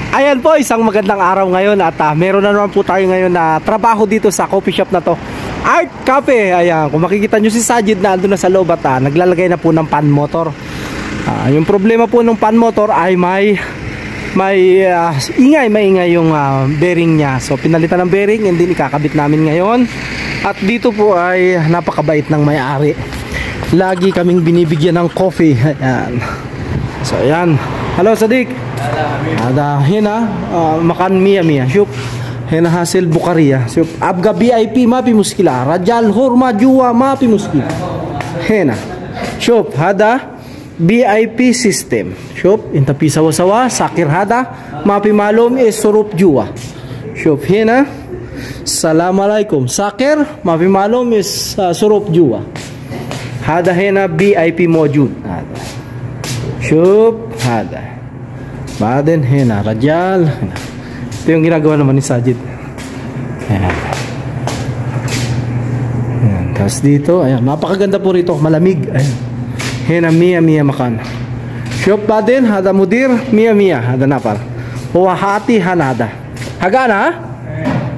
Ayan po, isang magandang araw ngayon at meron na naman po tayo ngayon na trabaho dito sa coffee shop na to, Art Cafe. Ayan, kung makikita nyo si Sajid na andun na sa loob at naglalagay na po ng pan motor. Yung problema po ng pan motor ay maingay yung bearing niya. So pinalitan ng bearing and then ikakabit namin ngayon. At dito po ay napakabait ng may-ari. Lagi kaming binibigyan ng coffee. Ayan. So ayan. Hello Sadik. Ada hina makan mia syup hina hasil Bukaria syup abga VIP mapi muskila rajal horma jua mapi muskila hina syup hada VIP system syup inta pisawa-sawa sakir hada mapi malum is surup jua syup hina assalamualaikum sakir mapi malum is surup jua hada hina VIP mojud hada syup hada Baden, hena, rajal. Ito yung ginagawa naman ni Sajid. Ayan. Ayan. Tapos dito, ayan. Napakaganda po rito. Malamig. Ayan. Hena, mia makan. Shop baden, hada mudir, mia. Hada napar. Huwahati, hanada. Hagana, ha?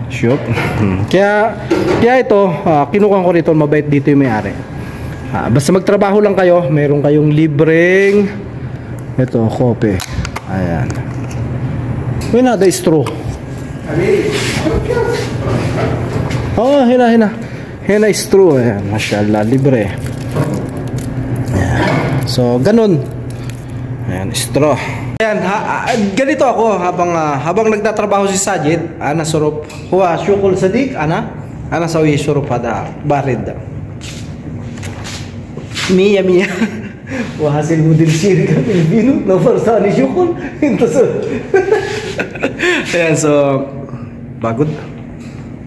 Shop. Kaya ito, kinukuha ko rito. Mabait dito yung may-ari. Basta magtrabaho lang kayo. Meron kayong libreng ito, kope. Ayan. May nada straw. Oh, hina. Hina straw. Ayan, mashallah, libre. Ayan. So, ganun. Ayan, straw. Ayan, ganito ako habang nagtatrabaho si Sajid, ana surup. Huwa, syukul sadik, ana sawi surup hada barid. Mia. Wahasil mudir syirka Pilipino na farsani syukul ito so ayan so bagod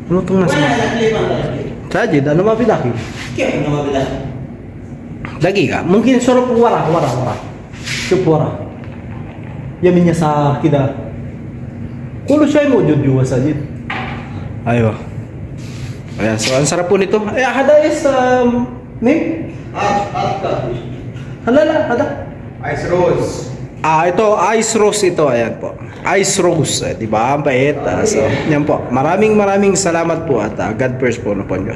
ano itong nasa Sajid ano mapidaki kaya ano mapidaki lagi ka mungkin surup wara syup wara yamin niya sa kida kulo siya mo judjuwa Sajid ayo ayan so ang sarap po nito ay hada is name Hada. Ice Rose. Ito Ice Rose ito, ayan po. Ice Rose, di ba? Ang bait. So, yan po. Maraming salamat po at God first po na po nyo.